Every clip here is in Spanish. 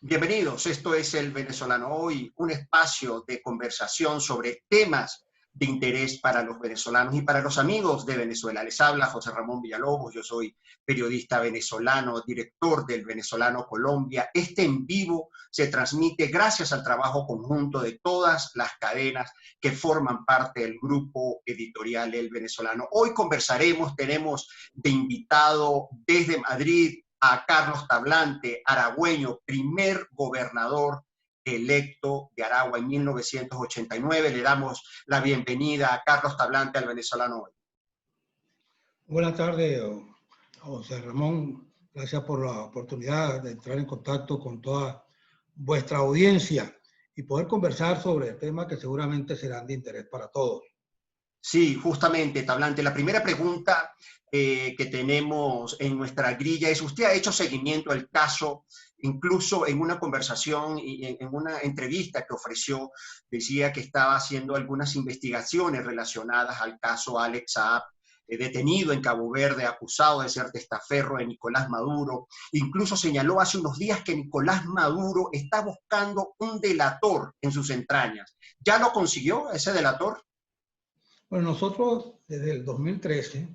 Bienvenidos, esto es El Venezolano Hoy, un espacio de conversación sobre temas de interés para los venezolanos y para los amigos de Venezuela. Les habla José Ramón Villalobos, yo soy periodista venezolano, director del Venezolano Colombia. Este en vivo se transmite gracias al trabajo conjunto de todas las cadenas que forman parte del grupo editorial El Venezolano. Hoy tenemos de invitado desde Madrid a Carlos Tablante, aragüeño, primer gobernador electo de Aragua en 1989. Le damos la bienvenida a Carlos Tablante al Venezolano Hoy. Buenas tardes, José Ramón. Gracias por la oportunidad de entrar en contacto con toda vuestra audiencia y poder conversar sobre temas que seguramente serán de interés para todos. Sí, justamente, Tablante. La primera pregunta que tenemos en nuestra grilla es, ¿usted ha hecho seguimiento al caso? Incluso en una conversación y en una entrevista que ofreció, decía que estaba haciendo algunas investigaciones relacionadas al caso Alex Saab, detenido en Cabo Verde, acusado de ser testaferro de Nicolás Maduro. Incluso señaló hace unos días que Nicolás Maduro está buscando un delator en sus entrañas. ¿Ya lo consiguió ese delator? Bueno, nosotros desde el 2013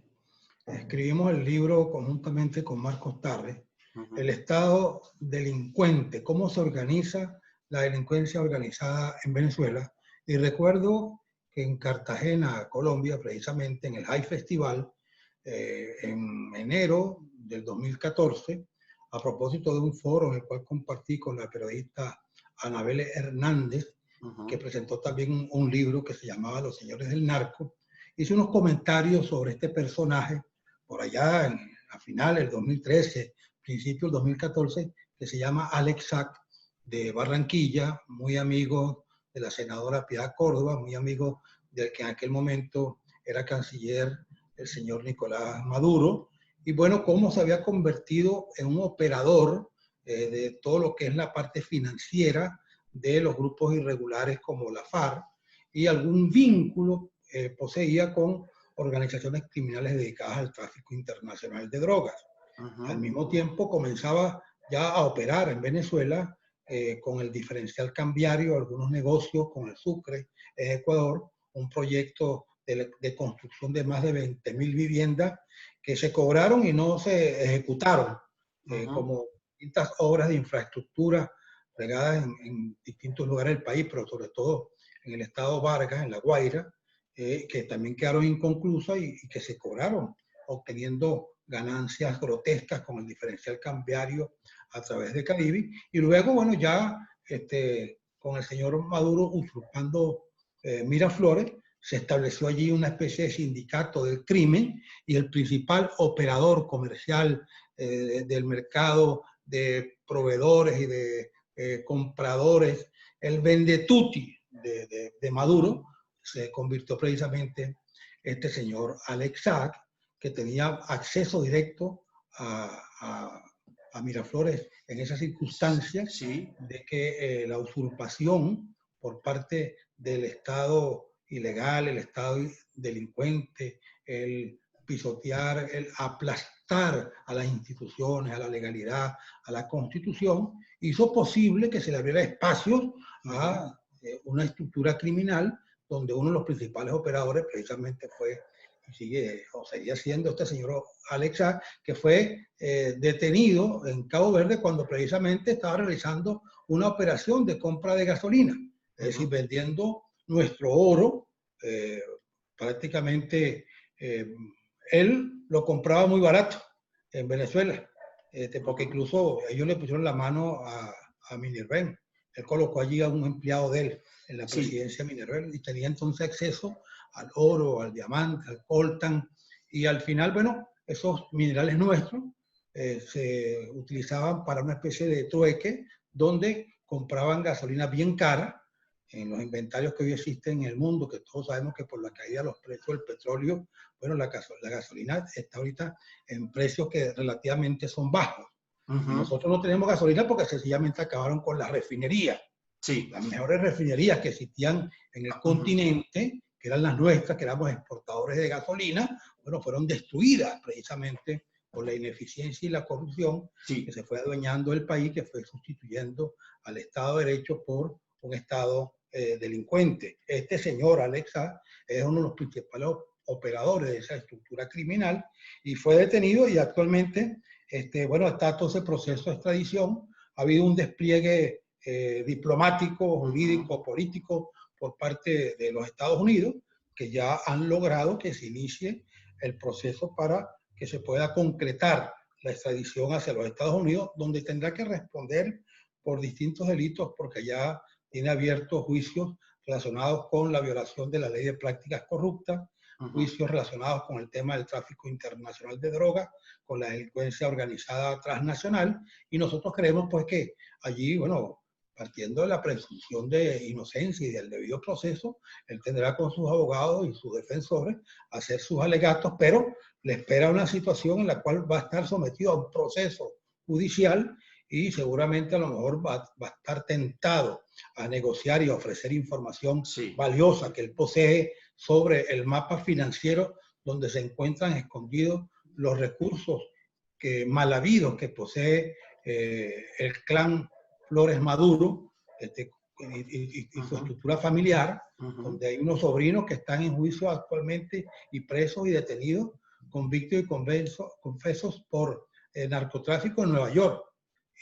escribimos el libro conjuntamente con Marcos Tarre, El Estado delincuente, cómo se organiza la delincuencia organizada en Venezuela. Y recuerdo que en Cartagena, Colombia, precisamente en el High Festival, en enero del 2014, a propósito de un foro en el cual compartí con la periodista Anabel Hernández, que presentó también un libro que se llamaba Los Señores del Narco, hice unos comentarios sobre este personaje por allá a finales del 2013, principios del 2014, que se llama Alex Saab, de Barranquilla, muy amigo de la senadora Piedad Córdoba, muy amigo del que en aquel momento era canciller el señor Nicolás Maduro, y bueno, cómo se había convertido en un operador de todo lo que es la parte financiera de los grupos irregulares como la FARC, y algún vínculo poseía con organizaciones criminales dedicadas al tráfico internacional de drogas. Al mismo tiempo comenzaba ya a operar en Venezuela con el diferencial cambiario, algunos negocios con el Sucre en Ecuador, un proyecto de construcción de más de 20.000 viviendas que se cobraron y no se ejecutaron, como distintas obras de infraestructura regadas en distintos lugares del país, pero sobre todo en el estado Vargas, en La Guaira, que también quedaron inconclusas y que se cobraron, obteniendo ganancias grotescas con el diferencial cambiario a través de Caribe. Y luego, bueno, ya con el señor Maduro usurpando Miraflores, se estableció allí una especie de sindicato del crimen y el principal operador comercial del mercado de proveedores y de compradores, el vendetuti de Maduro, se convirtió precisamente este señor Alex Saab, que tenía acceso directo a Miraflores en esas circunstancias, sí, de que la usurpación por parte del Estado ilegal, el Estado delincuente, el pisotear, el aplastar a las instituciones, a la legalidad, a la Constitución, hizo posible que se le abriera espacio a una estructura criminal donde uno de los principales operadores precisamente fue y sigue o seguía siendo este señor Alex Saab, que fue detenido en Cabo Verde cuando precisamente estaba realizando una operación de compra de gasolina, es decir, vendiendo nuestro oro. Prácticamente él lo compraba muy barato en Venezuela, porque incluso ellos le pusieron la mano a Minerven. Él colocó allí a un empleado de él en la presidencia de Minerven y tenía entonces acceso al oro, al diamante, al coltan, y al final, bueno, esos minerales nuestros se utilizaban para una especie de trueque donde compraban gasolina bien cara en los inventarios que hoy existen en el mundo, que todos sabemos que por la caída de los precios del petróleo, bueno, la gasolina está ahorita en precios que relativamente son bajos. Nosotros no tenemos gasolina porque sencillamente acabaron con las refinerías. Las mejores refinerías que existían en el continente, que eran las nuestras, que éramos exportadores de gasolina, bueno, fueron destruidas precisamente por la ineficiencia y la corrupción Sí. que se fue adueñando el país, que fue sustituyendo al Estado de Derecho por un Estado delincuente. Este señor Alex Saab es uno de los principales operadores de esa estructura criminal y fue detenido y actualmente bueno, está todo ese proceso de extradición. Ha habido un despliegue diplomático, jurídico, político por parte de los Estados Unidos, que ya han logrado que se inicie el proceso para que se pueda concretar la extradición hacia los Estados Unidos, donde tendrá que responder por distintos delitos, porque ya tiene abiertos juicios relacionados con la violación de la ley de prácticas corruptas, juicios relacionados con el tema del tráfico internacional de drogas, con la delincuencia organizada transnacional, y nosotros creemos pues que allí, bueno, partiendo de la presunción de inocencia y del debido proceso, él tendrá con sus abogados y sus defensores hacer sus alegatos, pero le espera una situación en la cual va a estar sometido a un proceso judicial y seguramente a lo mejor va a estar tentado a negociar y a ofrecer información valiosa que él posee sobre el mapa financiero donde se encuentran escondidos los recursos mal habidos que posee el clan Flores Maduro y su estructura familiar, donde hay unos sobrinos que están en juicio actualmente y presos y detenidos, convictos y confesos por narcotráfico en Nueva York.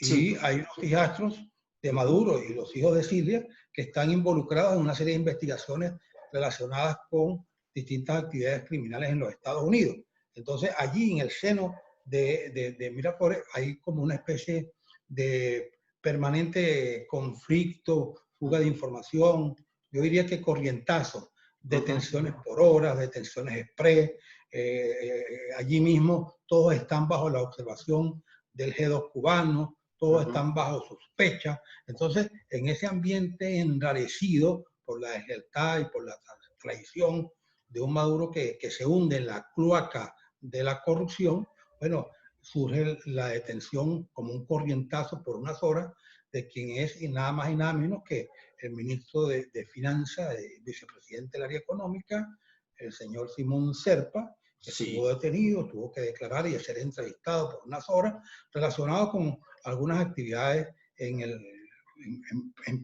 Y hay unos hijastros de Maduro y los hijos de Silvia que están involucrados en una serie de investigaciones relacionadas con distintas actividades criminales en los Estados Unidos. Entonces, allí en el seno de Miraflores hay como una especie de permanente conflicto, fuga de información, yo diría que corrientazos, detenciones por horas, detenciones express, allí mismo todos están bajo la observación del G2 cubano, todos están bajo sospecha. Entonces, en ese ambiente enrarecido por la deslealtad y por la traición de un Maduro que se hunde en la cloaca de la corrupción, bueno, surge la detención como un corrientazo por unas horas de quien es y nada más y nada menos que el ministro de Finanzas, vicepresidente del área económica, el señor Simón Serpa, que estuvo detenido, tuvo que declarar y ser entrevistado por unas horas relacionado con algunas actividades en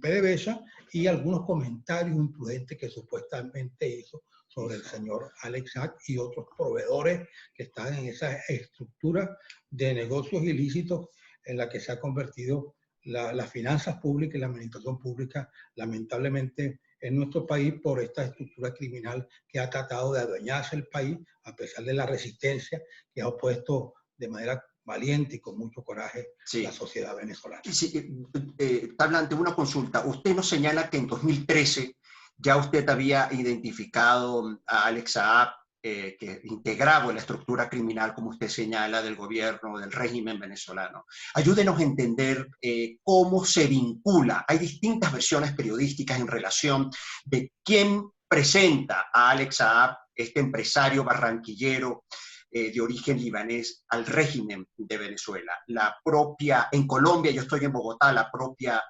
PDVSA y algunos comentarios imprudentes que supuestamente hizo sobre el señor Alex Saab y otros proveedores que están en esa estructura de negocios ilícitos en la que se ha convertido las finanzas públicas y la administración pública, lamentablemente, en nuestro país por esta estructura criminal que ha tratado de adueñarse el país a pesar de la resistencia que ha opuesto de manera valiente y con mucho coraje la sociedad venezolana. Tablante, una consulta. Usted nos señala que en 2013 ya usted había identificado a Alex Saab, que integraba la estructura criminal, como usted señala, del gobierno, del régimen venezolano. Ayúdenos a entender cómo se vincula. Hay distintas versiones periodísticas en relación de quién presenta a Alex Saab, este empresario barranquillero de origen libanés, al régimen de Venezuela. En Colombia, yo estoy en Bogotá, la propia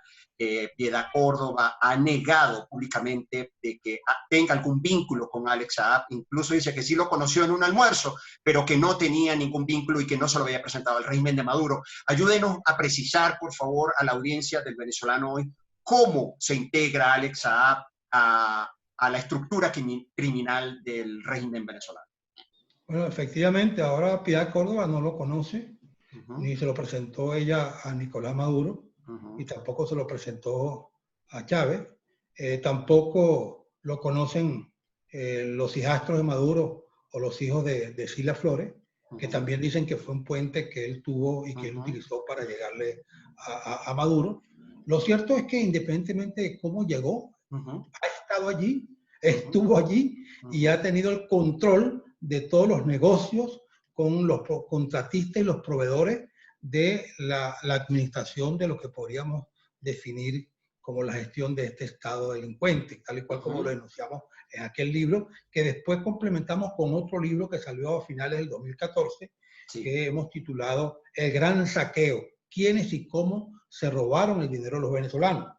Piedad Córdoba ha negado públicamente de que tenga algún vínculo con Alex Saab, incluso dice que sí lo conoció en un almuerzo, pero que no tenía ningún vínculo y que no se lo había presentado al régimen de Maduro. Ayúdenos a precisar, por favor, a la audiencia del Venezolano Hoy, cómo se integra Alex Saab a la estructura criminal del régimen venezolano. Bueno, efectivamente, ahora Piedad Córdoba no lo conoce, ni se lo presentó ella a Nicolás Maduro, y tampoco se lo presentó a Chávez. Tampoco lo conocen los hijastros de Maduro o los hijos de Sila Flores, que también dicen que fue un puente que él tuvo y que él utilizó para llegarle a Maduro. Lo cierto es que independientemente de cómo llegó, ha estado allí, estuvo allí y ha tenido el control de todos los negocios con los contratistas y los proveedores de la administración de lo que podríamos definir como la gestión de este Estado delincuente, tal y cual como lo denunciamos en aquel libro, que después complementamos con otro libro que salió a finales del 2014, que hemos titulado El Gran Saqueo, quiénes y cómo se robaron el dinero de los venezolanos.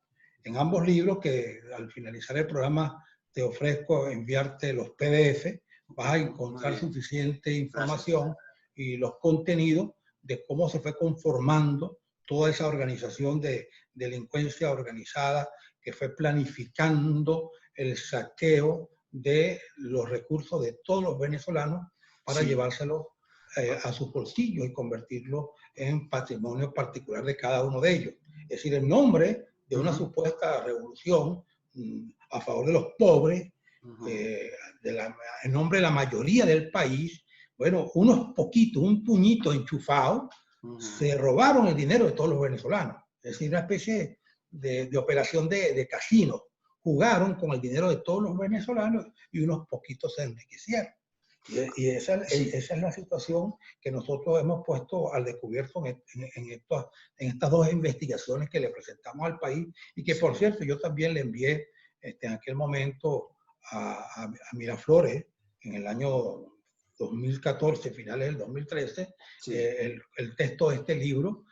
En ambos libros, que al finalizar el programa te ofrezco enviarte los PDF, vas a encontrar suficiente información y los contenidos de cómo se fue conformando toda esa organización de delincuencia organizada que fue planificando el saqueo de los recursos de todos los venezolanos para llevárselos a sus bolsillos y convertirlo en patrimonio particular de cada uno de ellos. Es decir, en nombre de una supuesta revolución a favor de los pobres, en nombre de la mayoría del país, bueno, unos poquitos, un puñito enchufado, se robaron el dinero de todos los venezolanos. Es decir, una especie de operación de casino. Jugaron con el dinero de todos los venezolanos y unos poquitos se enriquecieron. Y esa es la situación que nosotros hemos puesto al descubierto en estas dos investigaciones que le presentamos al país y que, por cierto, yo también le envié en aquel momento a Miraflores en el año 2014, finales del 2013, el texto de este libro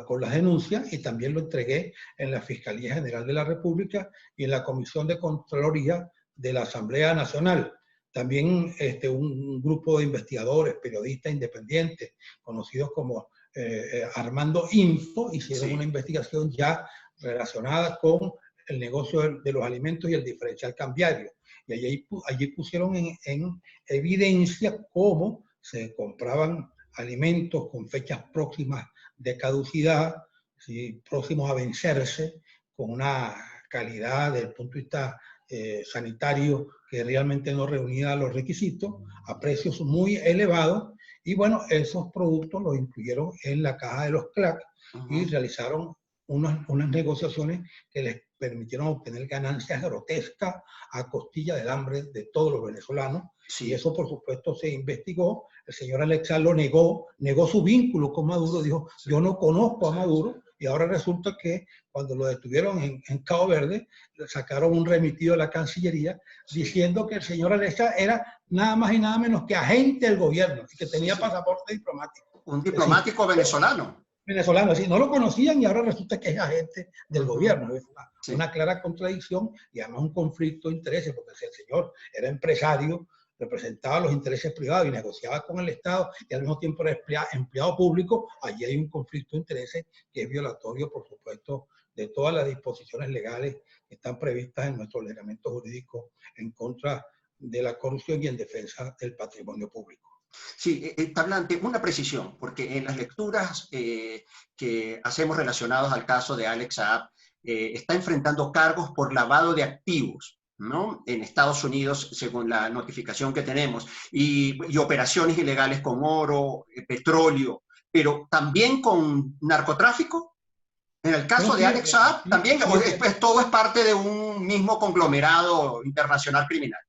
con las denuncias, y también lo entregué en la Fiscalía General de la República y en la Comisión de Contraloría de la Asamblea Nacional. También un grupo de investigadores, periodistas independientes, conocidos como Armando Info, hicieron una investigación ya relacionada con el negocio de los alimentos y el diferencial cambiario. Y allí pusieron en evidencia cómo se compraban alimentos con fechas próximas de caducidad, ¿sí?, próximos a vencerse, con una calidad desde el punto de vista sanitario que realmente no reunía los requisitos, a precios muy elevados, y bueno, esos productos los incluyeron en la caja de los CLAC y realizaron unas negociaciones que les permitieron obtener ganancias grotescas a costilla del hambre de todos los venezolanos. Y eso, por supuesto, se investigó. El señor Alexa lo negó su vínculo con Maduro, dijo, yo no conozco a Maduro, y ahora resulta que cuando lo detuvieron en Cabo Verde, le sacaron un remitido de la Cancillería diciendo que el señor Alexa era nada más y nada menos que agente del gobierno y que tenía pasaporte diplomático. Un diplomático venezolano. Venezolano, así, no lo conocían y ahora resulta que es agente del gobierno. Es una clara contradicción y además un conflicto de intereses, porque si el señor era empresario, representaba los intereses privados y negociaba con el Estado y al mismo tiempo era empleado público, allí hay un conflicto de intereses que es violatorio, por supuesto, de todas las disposiciones legales que están previstas en nuestro ordenamiento jurídico en contra de la corrupción y en defensa del patrimonio público. Sí, Tablante, una precisión, porque en las lecturas que hacemos relacionados al caso de Alex Saab, está enfrentando cargos por lavado de activos, ¿no?, en Estados Unidos, según la notificación que tenemos, y operaciones ilegales con oro, petróleo, pero también con narcotráfico. En el caso de Alex Saab, también pues, todo es parte de un mismo conglomerado internacional criminal.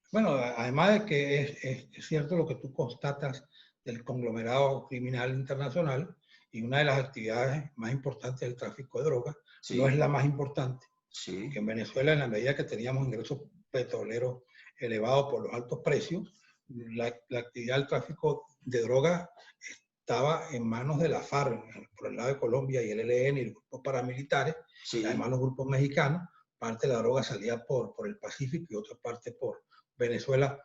Bueno, además de que es cierto lo que tú constatas del conglomerado criminal internacional, y una de las actividades más importantes del tráfico de drogas, no es la más importante, que en Venezuela, en la medida que teníamos ingresos petroleros elevados por los altos precios, la actividad del tráfico de drogas estaba en manos de la FARC, por el lado de Colombia, y el ELN y los grupos paramilitares, además los grupos mexicanos. Parte de la droga salía por el Pacífico y otra parte por Venezuela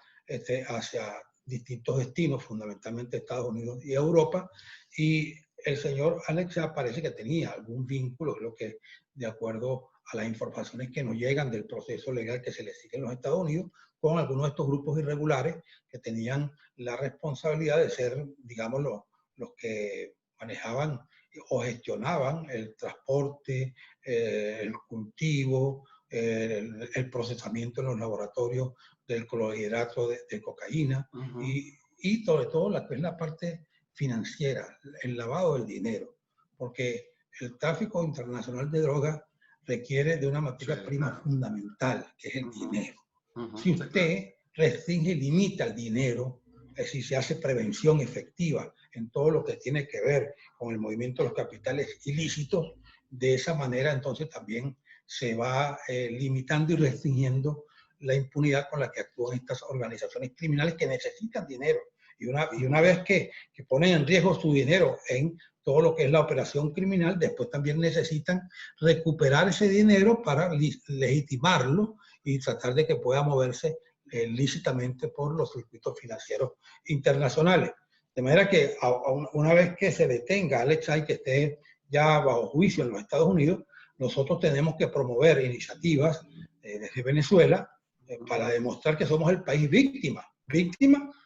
hacia distintos destinos, fundamentalmente Estados Unidos y Europa, y el señor Alex Saab parece que tenía algún vínculo, creo que de acuerdo a las informaciones que nos llegan del proceso legal que se le sigue en los Estados Unidos, con algunos de estos grupos irregulares que tenían la responsabilidad de ser, digamos, los que manejaban o gestionaban el transporte, el cultivo, el procesamiento en los laboratorios del clorhidrato de cocaína, y sobre todo la parte financiera, el lavado del dinero, porque el tráfico internacional de drogas requiere de una materia prima fundamental, que es el dinero. Si usted restringe y limita el dinero, es decir, se hace prevención efectiva en todo lo que tiene que ver con el movimiento de los capitales ilícitos, de esa manera entonces también se va limitando y restringiendo la impunidad con la que actúan estas organizaciones criminales que necesitan dinero. Y una vez que ponen en riesgo su dinero en todo lo que es la operación criminal, después también necesitan recuperar ese dinero para legitimarlo y tratar de que pueda moverse lícitamente por los circuitos financieros internacionales. De manera que una vez que se detenga Alex Saab, que esté ya bajo juicio en los Estados Unidos, nosotros tenemos que promover iniciativas desde Venezuela para demostrar que somos el país víctima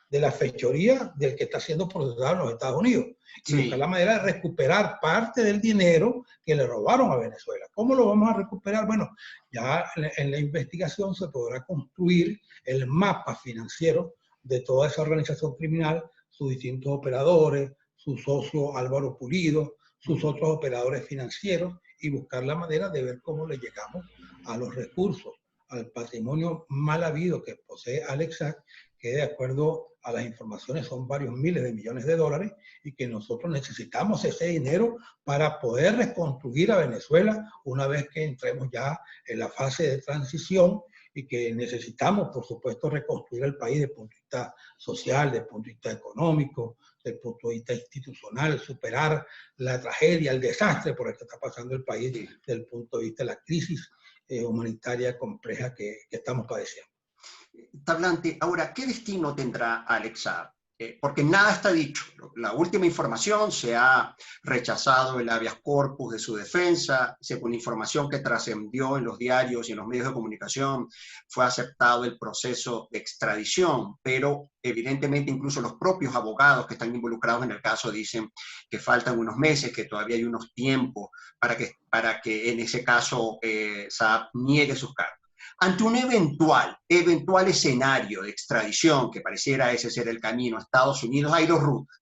de la fechoría del que está siendo procesado en los Estados Unidos. Y Sí. buscar la manera de recuperar parte del dinero que le robaron a Venezuela. ¿Cómo lo vamos a recuperar? Bueno, ya en la investigación se podrá construir el mapa financiero de toda esa organización criminal, sus distintos operadores, su socio Álvaro Pulido, sus otros operadores financieros, y buscar la manera de ver cómo le llegamos a los recursos, al patrimonio mal habido que posee Alex Saab, que de acuerdo a las informaciones son varios miles de millones de dólares, y que nosotros necesitamos ese dinero para poder reconstruir a Venezuela una vez que entremos ya en la fase de transición, y que necesitamos, por supuesto, reconstruir el país desde el punto de vista social, desde el punto de vista económico, desde el punto de vista institucional, superar la tragedia, el desastre por el que está pasando el país, sí, desde el punto de vista de la crisis humanitaria compleja que estamos padeciendo. Tablante, ahora, ¿qué destino tendrá Alex Saab? Porque nada está dicho. La última información, se ha rechazado el habeas corpus de su defensa, según información que trascendió en los diarios y en los medios de comunicación, fue aceptado el proceso de extradición, pero evidentemente incluso los propios abogados que están involucrados en el caso dicen que faltan unos meses, que todavía hay unos tiempos para que en ese caso Saab niegue sus cargos. Ante un eventual escenario de extradición, que pareciera ese ser el camino a Estados Unidos, hay dos rutas.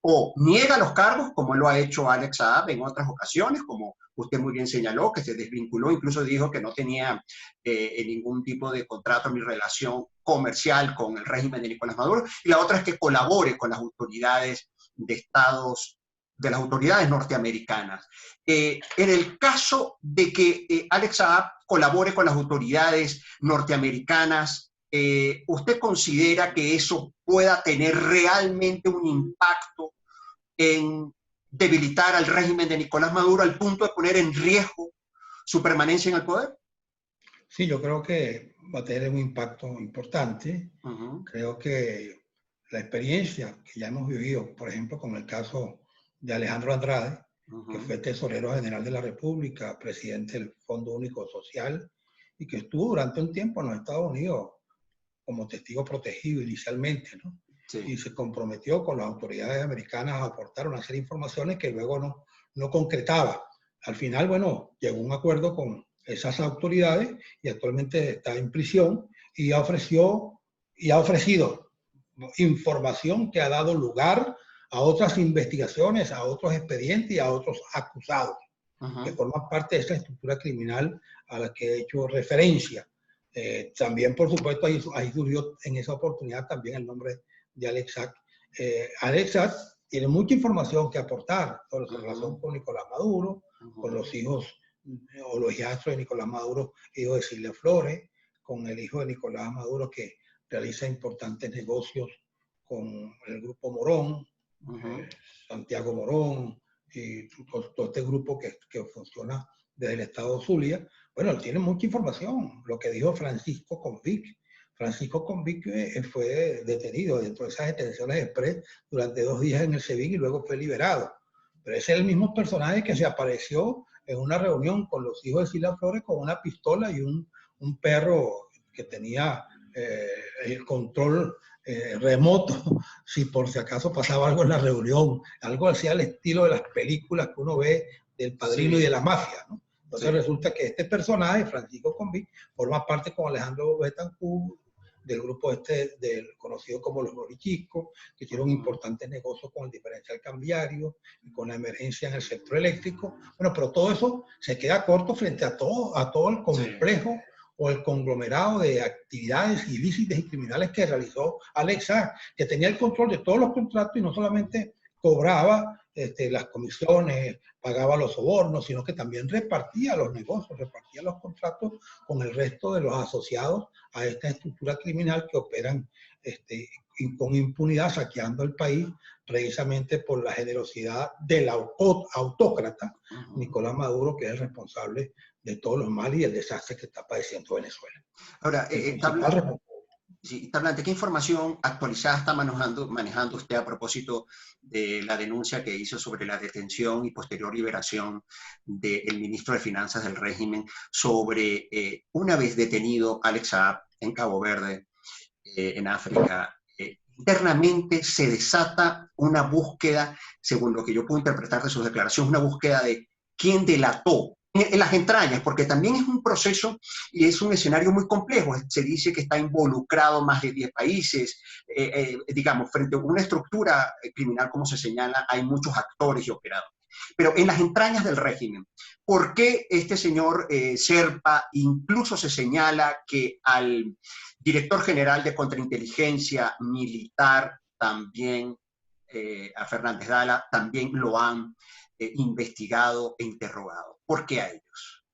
O niega los cargos, como lo ha hecho Alex Saab en otras ocasiones, como usted muy bien señaló, que se desvinculó, incluso dijo que no tenía ningún tipo de contrato ni relación comercial con el régimen de Nicolás Maduro, y la otra es que colabore con las autoridades de las autoridades norteamericanas. En el caso de que Alex Saab colabore con las autoridades norteamericanas, ¿usted considera que eso pueda tener realmente un impacto en debilitar al régimen de Nicolás Maduro al punto de poner en riesgo su permanencia en el poder? Sí, yo creo que va a tener un impacto importante. Creo que la experiencia que ya hemos vivido, por ejemplo, con el caso de Alejandro Andrade, que fue tesorero general de la República, presidente del Fondo Único Social, y que estuvo durante un tiempo en los Estados Unidos como testigo protegido inicialmente, ¿no? Sí. Y se comprometió con las autoridades americanas a aportar una serie de informaciones que luego no concretaba. Al final, bueno, llegó a un acuerdo con esas autoridades y actualmente está en prisión, y ha ofrecido información que ha dado lugar a otras investigaciones, a otros expedientes y a otros acusados, que forman parte de esa estructura criminal a la que he hecho referencia. También, por supuesto, ahí surgió en esa oportunidad también el nombre de Alex Saab. Alex Saab tiene mucha información que aportar sobre su relación con Nicolás Maduro, con los hijos o los hijastros de Nicolás Maduro, hijo de Cilia Flores, con el hijo de Nicolás Maduro, que realiza importantes negocios con el grupo Morón, Santiago Morón, y todo este grupo que funciona desde el estado Zulia. Bueno, él tiene mucha información. Lo que dijo Francisco Convic. Francisco Convic fue detenido dentro de esas detenciones express durante 2 días en el SEBIN y luego fue liberado. Pero ese es el mismo personaje que se apareció en una reunión con los hijos de Cilia Flores con una pistola y un perro que tenía el control remoto, si por si acaso pasaba algo en la reunión, algo así al estilo de las películas que uno ve del Padrino, sí, y de la mafia, ¿no? Entonces, sí, resulta que este personaje, Francisco Convic, forma parte con Alejandro Betancourt del grupo conocido como los Borichicos, que hicieron importantes negocios con el diferencial cambiario y con la emergencia en el sector eléctrico. Bueno, pero todo eso se queda corto frente a todo el complejo, sí, o el conglomerado de actividades ilícitas y criminales que realizó Alex Saab, que tenía el control de todos los contratos y no solamente cobraba las comisiones, pagaba los sobornos, sino que también repartía los negocios, repartía los contratos con el resto de los asociados a esta estructura criminal que operan con impunidad, saqueando el país precisamente por la generosidad del autócrata Nicolás Maduro, que es el responsable de todos los males y el desastre que está padeciendo Venezuela. Ahora, Sí, Tablante, ¿qué información actualizada está manejando usted a propósito de la denuncia que hizo sobre la detención y posterior liberación del ministro de Finanzas del régimen sobre, una vez detenido Alex Saab en Cabo Verde, en África? Internamente se desata una búsqueda, según lo que yo puedo interpretar de sus declaraciones, una búsqueda de quién delató en las entrañas, porque también es un proceso y es un escenario muy complejo. Se dice que está involucrado más de 10 países, digamos, frente a una estructura criminal como se señala, hay muchos actores y operadores. Pero en las entrañas del régimen, ¿por qué este señor Serpa incluso se señala que al director general de contrainteligencia militar también, a Fernández Dala, también lo han investigado e interrogado? ¿Por qué a ellos?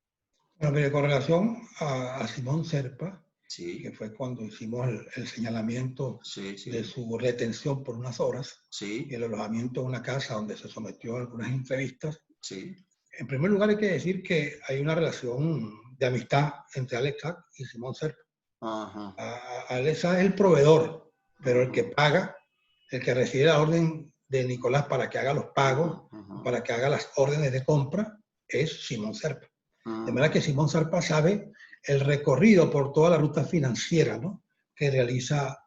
Bueno, mire, con relación a Simón Serpa, Sí, que fue cuando hicimos el señalamiento sí, de sí, su retención por unas horas y sí, el alojamiento en una casa donde se sometió a algunas entrevistas. sí. En primer lugar, hay que decir que hay una relación de amistad entre Alex Saab y Simón Serpa. Ajá, Alex Saab es el proveedor, pero el que ajá, paga, el que recibe la orden de Nicolás para que haga los pagos, ajá, ajá, para que haga las órdenes de compra, es Simón Serpa. De manera que ajá, Simón Serpa sabe el recorrido por toda la ruta financiera, ¿no?, que realiza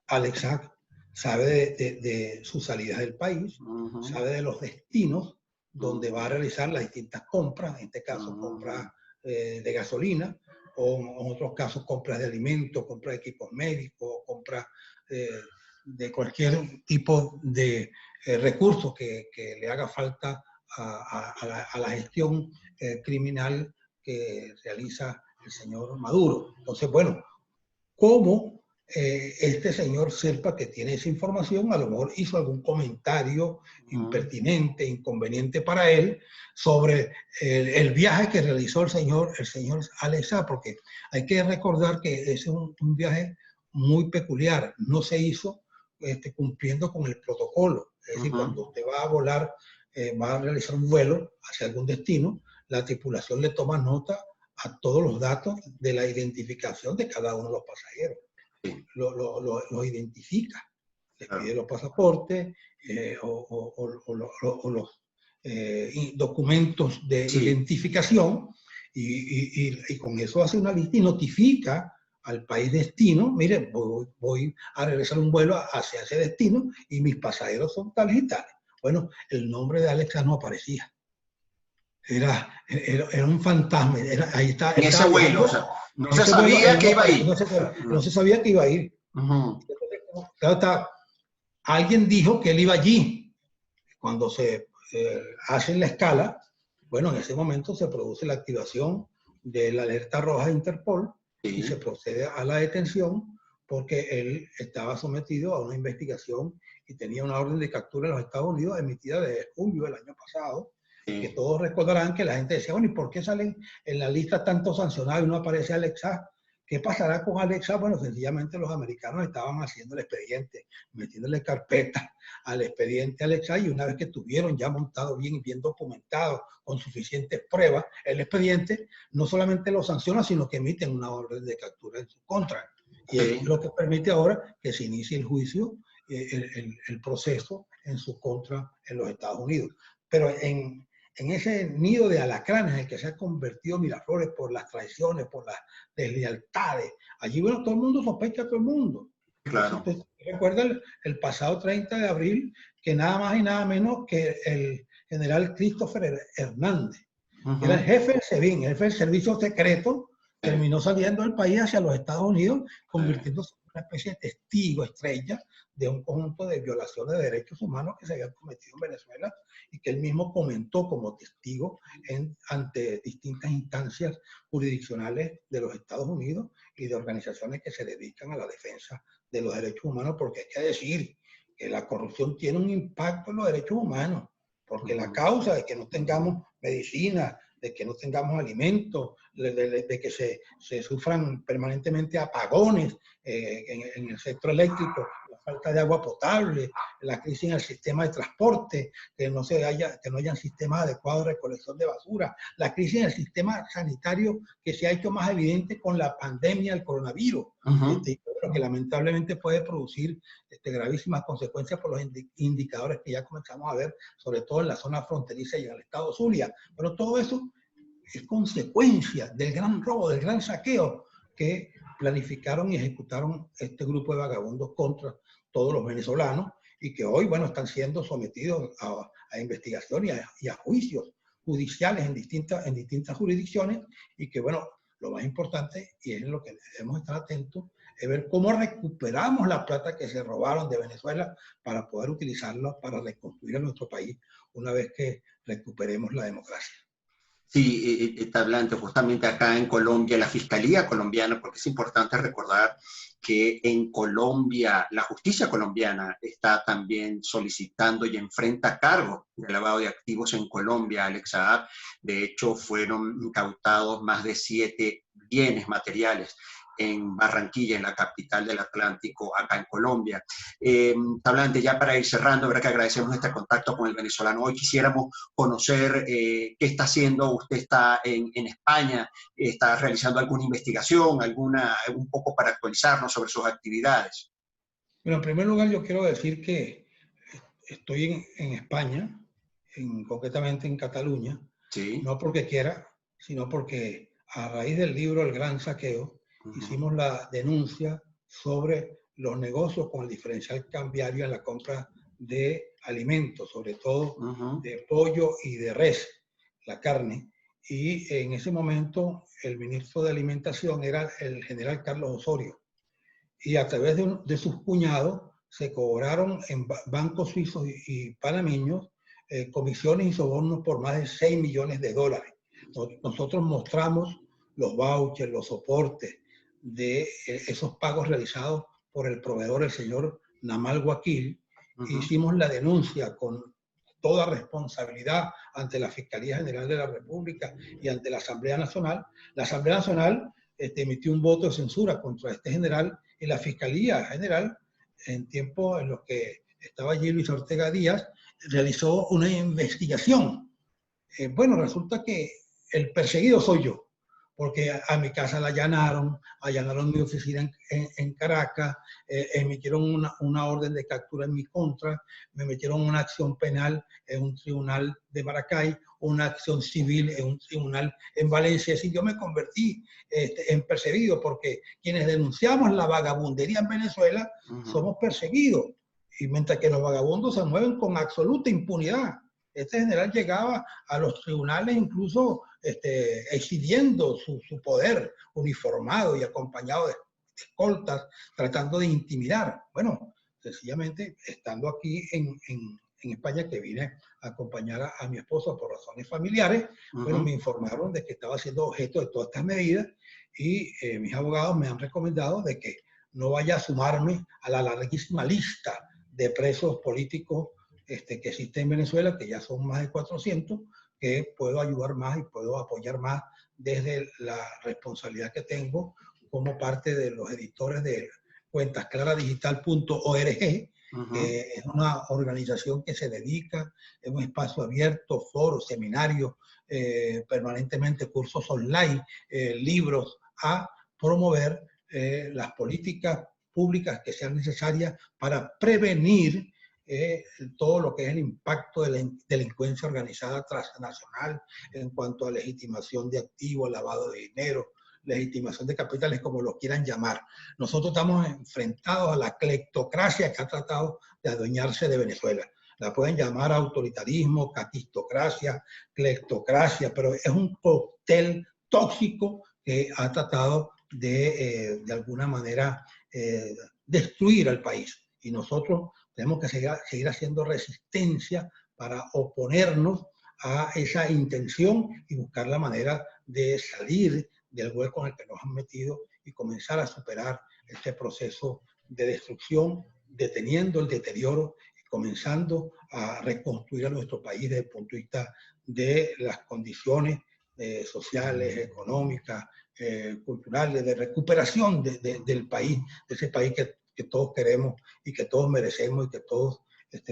Alex Saab, sabe de sus salidas del país, ajá, sabe de los destinos donde va a ajá, realizar las distintas compras, en este caso compras de gasolina, o en otros casos compras de alimentos, compras de equipos médicos, compras eh, de cualquier tipo de recursos que le haga falta a la gestión criminal que realiza el señor Maduro. Entonces, bueno, ¿cómo este señor Serpa, que tiene esa información, a lo mejor hizo algún comentario impertinente, inconveniente para él, sobre el viaje que realizó el señor Alex Saab? Porque hay que recordar que ese es un viaje muy peculiar, no se hizo cumpliendo con el protocolo. Es decir, ajá, cuando usted va a volar, va a realizar un vuelo hacia algún destino, la tripulación le toma nota a todos los datos de la identificación de cada uno de los pasajeros. sí, Lo identifica, les pide claro, los pasaportes o los documentos de sí, identificación y con eso hace una lista y notifica al país destino: mire, voy a regresar un vuelo hacia ese destino y mis pasajeros son tales y tales. Bueno, el nombre de Alexa no aparecía. Era un fantasma. Ahí está, en él ese estaba vuelo, o viajando sea, no en se ese vuelo, sabía él que no, iba ahí. no se sabía que iba a ir. Ajá, Entonces, claro, alguien dijo que él iba allí. Cuando se hace la escala, bueno, en ese momento se produce la activación de la alerta roja de Interpol y se sí, procede a la detención porque él estaba sometido a una investigación y tenía una orden de captura en los Estados Unidos emitida desde julio del año pasado, que sí, todos recordarán que la gente decía: bueno, ¿y por qué salen en la lista tantos sancionados y no aparece Alex Saab? ¿Qué pasará con Alex Saab? Bueno, sencillamente los americanos estaban haciendo el expediente, metiéndole carpeta al expediente Alex Saab, y una vez que tuvieron ya montado bien y bien documentado con suficientes pruebas el expediente, no solamente lo sanciona, sino que emiten una orden de captura en su contra. Y eso es sí, lo que permite ahora que se inicie el juicio, el proceso en su contra en los Estados Unidos. Pero en ese nido de alacranes en el que se ha convertido Miraflores por las traiciones, por las deslealtades, allí, bueno, todo el mundo sospecha a todo el mundo. Entonces, claro. usted recuerda el pasado 30 de abril, que nada más y nada menos que el general Christopher Hernández, que era el Ajá, jefe del SEBIN, el jefe del servicio secreto, sí, terminó saliendo del país hacia los Estados Unidos, sí, convirtiéndose en una especie de testigo estrella de un conjunto de violaciones de derechos humanos que se habían cometido en Venezuela y que él mismo comentó como testigo ante distintas instancias jurisdiccionales de los Estados Unidos y de organizaciones que se dedican a la defensa de los derechos humanos, porque hay que decir que la corrupción tiene un impacto en los derechos humanos, porque la ajá, causa de que no tengamos medicina, de que no tengamos alimentos, de que se sufran permanentemente apagones en el sector eléctrico, la falta de agua potable, la crisis en el sistema de transporte, que no hayan sistemas adecuados de recolección de basura, la crisis en el sistema sanitario que se ha hecho más evidente con la pandemia del coronavirus, que lamentablemente puede producir gravísimas consecuencias por los indicadores que ya comenzamos a ver, sobre todo en la zona fronteriza y en el estado Zulia. Pero todo eso es consecuencia del gran robo, del gran saqueo que planificaron y ejecutaron este grupo de vagabundos contra todos los venezolanos y que hoy, bueno, están siendo sometidos a investigación y a juicios judiciales en distintas jurisdicciones y que, bueno, lo más importante, y es en lo que debemos estar atentos, es ver cómo recuperamos la plata que se robaron de Venezuela para poder utilizarla para reconstruir a nuestro país una vez que recuperemos la democracia. Sí, está hablando justamente acá en Colombia, la Fiscalía colombiana, porque es importante recordar que en Colombia, la justicia colombiana está también solicitando y enfrenta cargos de lavado de activos en Colombia, Alex Saab. De hecho, fueron incautados más de 7 bienes materiales en Barranquilla, en la capital del Atlántico, acá en Colombia. Tablante, ya para ir cerrando, verdad que agradecemos este contacto con el venezolano. Hoy quisiéramos conocer qué está haciendo. Usted está en España, está realizando alguna investigación, un poco para actualizarnos sobre sus actividades. Bueno, en primer lugar yo quiero decir que estoy en España, concretamente en Cataluña, ¿sí? No porque quiera, sino porque a raíz del libro El Gran Saqueo, hicimos la denuncia sobre los negocios con el diferencial cambiario en la compra de alimentos, sobre todo de pollo y de res, la carne. Y en ese momento el ministro de Alimentación era el general Carlos Osorio. Y a través de sus cuñados se cobraron en bancos suizos y panameños comisiones y sobornos por más de 6 millones de dólares. Nosotros mostramos los vouchers, los soportes de esos pagos realizados por el proveedor, el señor Namal Wakil. Hicimos la denuncia con toda responsabilidad ante la Fiscalía General de la República y ante la Asamblea Nacional. La Asamblea Nacional emitió un voto de censura contra este general y la Fiscalía General, en tiempos en los que estaba allí Luis Ortega Díaz, realizó una investigación. Bueno, resulta que el perseguido soy yo, porque a mi casa la allanaron mi oficina en Caracas, emitieron una orden de captura en mi contra, me metieron una acción penal en un tribunal de Maracay, una acción civil en un tribunal en Valencia. Así yo me convertí en perseguido, porque quienes denunciamos la vagabundería en Venezuela somos perseguidos, y mientras que los vagabundos se mueven con absoluta impunidad. Este general llegaba a los tribunales incluso exhibiendo su poder, uniformado y acompañado de escoltas, tratando de intimidar. Bueno, sencillamente, estando aquí en España, que vine a acompañar a mi esposa por razones familiares, bueno, me informaron de que estaba siendo objeto de todas estas medidas y mis abogados me han recomendado de que no vaya a sumarme a la larguísima lista de presos políticos que existe en Venezuela, que ya son más de 400, que puedo ayudar más y puedo apoyar más desde la responsabilidad que tengo como parte de los editores de cuentasclaradigital.org, que es una organización que se dedica, es un espacio abierto, foros, seminarios, permanentemente cursos online, libros, a promover las políticas públicas que sean necesarias para prevenir todo lo que es el impacto de la delincuencia organizada transnacional en cuanto a legitimación de activos, lavado de dinero, legitimación de capitales, como lo quieran llamar. Nosotros estamos enfrentados a la cleptocracia que ha tratado de adueñarse de Venezuela. La pueden llamar autoritarismo, caquistocracia, cleptocracia, pero es un cóctel tóxico que ha tratado de alguna manera destruir al país. Y nosotros tenemos que seguir haciendo resistencia para oponernos a esa intención y buscar la manera de salir del hueco en el que nos han metido y comenzar a superar este proceso de destrucción, deteniendo el deterioro y comenzando a reconstruir a nuestro país desde el punto de vista de las condiciones sociales, económicas, culturales, de recuperación del país, de ese país que que todos queremos y que todos merecemos y que todos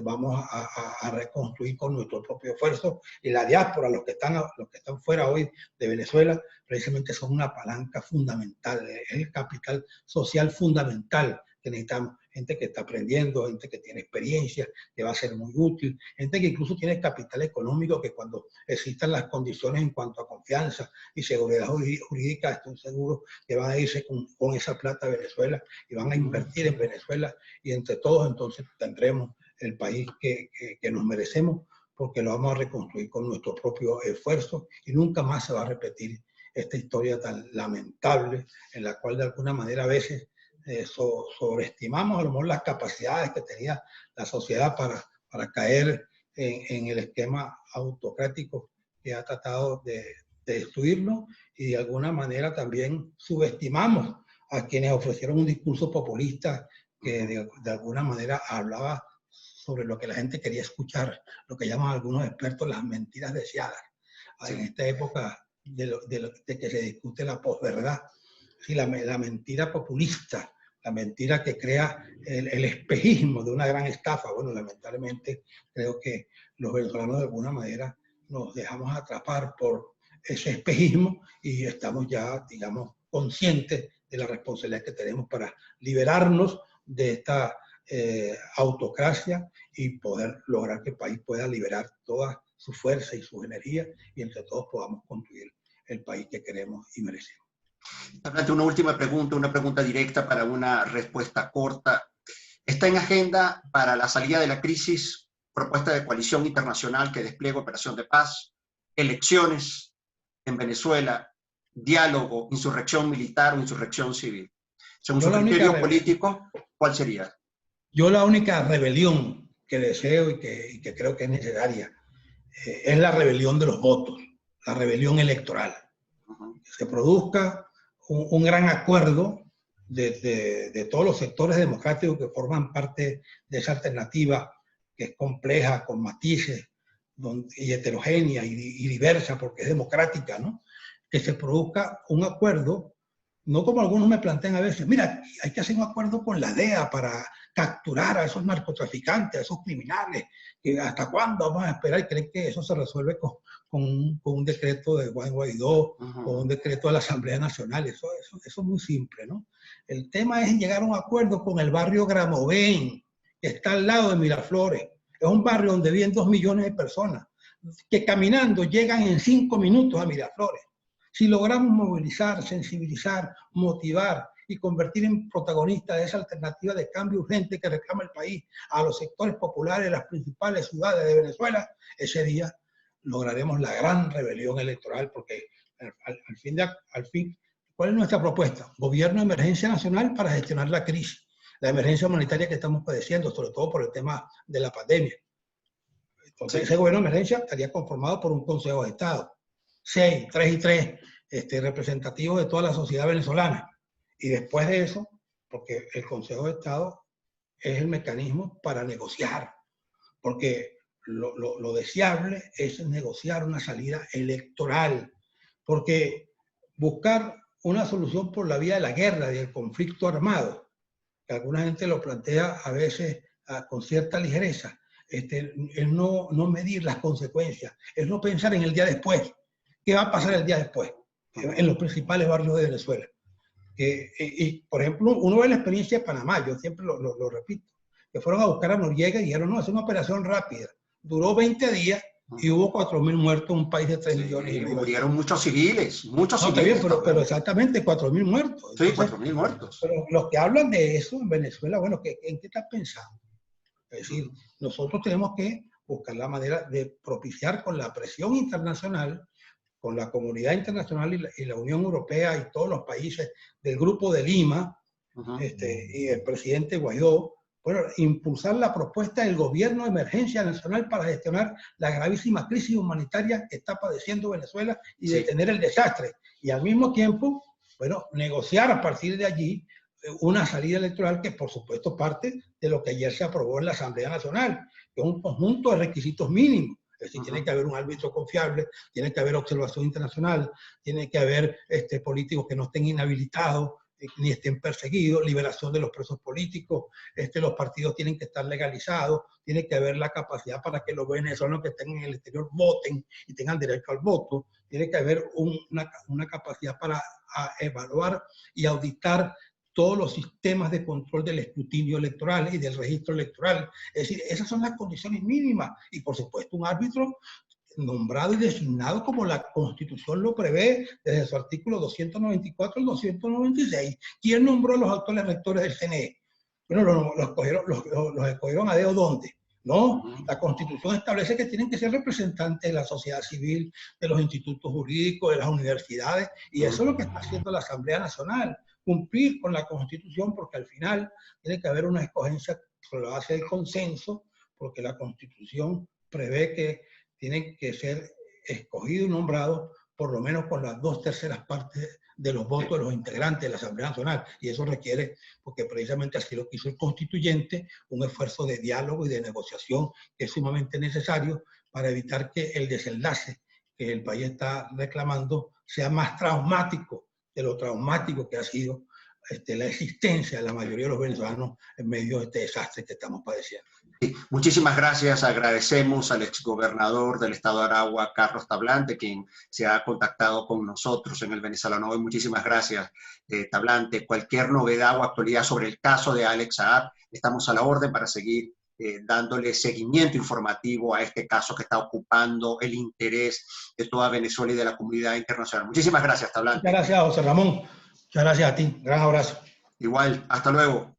vamos a reconstruir con nuestro propio esfuerzo. Y la diáspora, los que están fuera hoy de Venezuela, precisamente son una palanca fundamental, es el capital social fundamental que necesitamos. Gente que está aprendiendo, gente que tiene experiencia, que va a ser muy útil, gente que incluso tiene capital económico, que cuando existan las condiciones en cuanto a confianza y seguridad jurídica, estoy seguro que van a irse con esa plata a Venezuela y van a invertir en Venezuela, y entre todos entonces tendremos el país que nos merecemos, porque lo vamos a reconstruir con nuestro propio esfuerzo, y nunca más se va a repetir esta historia tan lamentable en la cual de alguna manera a veces sobreestimamos a lo mejor las capacidades que tenía la sociedad para caer en el esquema autocrático que ha tratado de destruirlo, y de alguna manera también subestimamos a quienes ofrecieron un discurso populista que de alguna manera hablaba sobre lo que la gente quería escuchar, lo que llaman algunos expertos las mentiras deseadas. Sí. En esta época de que se discute la posverdad, sí, la mentira populista, la mentira que crea el espejismo de una gran estafa. Bueno, lamentablemente creo que los venezolanos de alguna manera nos dejamos atrapar por ese espejismo y estamos ya, digamos, conscientes de la responsabilidad que tenemos para liberarnos de esta autocracia y poder lograr que el país pueda liberar toda su fuerza y sus energías, y entre todos podamos construir el país que queremos y merecemos. Ante una última pregunta, una pregunta directa para una respuesta corta. ¿Está en agenda para la salida de la crisis propuesta de coalición internacional que despliegue operación de paz, elecciones en Venezuela, diálogo, insurrección militar o insurrección civil? Según su criterio político, ¿cuál sería? Yo la única rebelión que deseo y que creo que es necesaria es la rebelión de los votos, la rebelión electoral. Que se produzca un gran acuerdo de todos los sectores democráticos que forman parte de esa alternativa que es compleja, con matices y heterogénea y diversa porque es democrática, ¿no? Que se produzca un acuerdo, no como algunos me plantean a veces, mira, hay que hacer un acuerdo con la DEA para capturar a esos narcotraficantes, a esos criminales, que hasta cuándo vamos a esperar, y creen que eso se resuelve con un decreto de Juan Guaidó, con un decreto de la Asamblea Nacional. Eso es muy simple, ¿no? El tema es llegar a un acuerdo con el barrio Gramovén, que está al lado de Miraflores. Es un barrio donde viven 2 millones de personas, que caminando llegan en 5 minutos a Miraflores. Si logramos movilizar, sensibilizar, motivar y convertir en protagonistas de esa alternativa de cambio urgente que reclama el país a los sectores populares de las principales ciudades de Venezuela, ese día lograremos la gran rebelión electoral, porque al fin, ¿cuál es nuestra propuesta? Gobierno de emergencia nacional para gestionar la crisis, la emergencia humanitaria que estamos padeciendo, sobre todo por el tema de la pandemia. Entonces, ese gobierno de emergencia estaría conformado por un Consejo de Estado, 3 y 3, representativos de toda la sociedad venezolana. Y después de eso, porque el Consejo de Estado es el mecanismo para negociar, porque lo deseable es negociar una salida electoral, porque buscar una solución por la vía de la guerra y del conflicto armado, que alguna gente lo plantea a veces con cierta ligereza, es no medir las consecuencias, es no pensar en el día después. ¿Qué va a pasar el día después en los principales barrios de Venezuela? Y, por ejemplo, uno ve la experiencia de Panamá, yo siempre lo repito, que fueron a buscar a Noriega y dijeron, no, es una operación rápida. Duró 20 días y hubo 4.000 muertos en un país de 3 millones. Y murieron muchos civiles, muchos civiles. Pero exactamente, 4.000 muertos. Sí, 4.000 muertos. Pero los que hablan de eso en Venezuela, bueno, ¿en qué están pensando? Es decir, nosotros tenemos que buscar la manera de propiciar con la presión internacional, con la comunidad internacional y la Unión Europea y todos los países del Grupo de Lima, y el presidente Guaidó, bueno, impulsar la propuesta del gobierno de emergencia nacional para gestionar la gravísima crisis humanitaria que está padeciendo Venezuela y detener el desastre. Y al mismo tiempo, bueno, negociar a partir de allí una salida electoral que, por supuesto, parte de lo que ayer se aprobó en la Asamblea Nacional, que es un conjunto de requisitos mínimos. Es decir, tiene que haber un árbitro confiable, tiene que haber observación internacional, tiene que haber políticos que no estén inhabilitados, ni estén perseguidos, liberación de los presos políticos, los partidos tienen que estar legalizados, tiene que haber la capacidad para que los venezolanos que estén en el exterior voten y tengan derecho al voto, tiene que haber una capacidad para evaluar y auditar todos los sistemas de control del escrutinio electoral y del registro electoral. Es decir, esas son las condiciones mínimas. Y por supuesto un árbitro nombrado y designado como la Constitución lo prevé desde su artículo 294 al 296. ¿Quién nombró a los actuales rectores del CNE? Bueno, los escogieron a dedo, ¿dónde? No, la Constitución establece que tienen que ser representantes de la sociedad civil, de los institutos jurídicos, de las universidades, y eso es lo que está haciendo la Asamblea Nacional, cumplir con la Constitución, porque al final tiene que haber una escogencia sobre la base del consenso, porque la Constitución prevé que tienen que ser escogidos y nombrados por lo menos con las 2/3 partes de los votos de los integrantes de la Asamblea Nacional. Y eso requiere, porque precisamente así lo quiso el constituyente, un esfuerzo de diálogo y de negociación que es sumamente necesario para evitar que el desenlace que el país está reclamando sea más traumático de lo traumático que ha sido la existencia de la mayoría de los venezolanos en medio de este desastre que estamos padeciendo. Sí, muchísimas gracias. Agradecemos al exgobernador del estado de Aragua, Carlos Tablante, quien se ha contactado con nosotros en el Venezolano Hoy. Muchísimas gracias, Tablante. Cualquier novedad o actualidad sobre el caso de Alex Saab, estamos a la orden para seguir dándole seguimiento informativo a este caso que está ocupando el interés de toda Venezuela y de la comunidad internacional. Muchísimas gracias, Tablante. Muchas gracias, José Ramón. Muchas gracias a ti. Gran abrazo. Igual, hasta luego.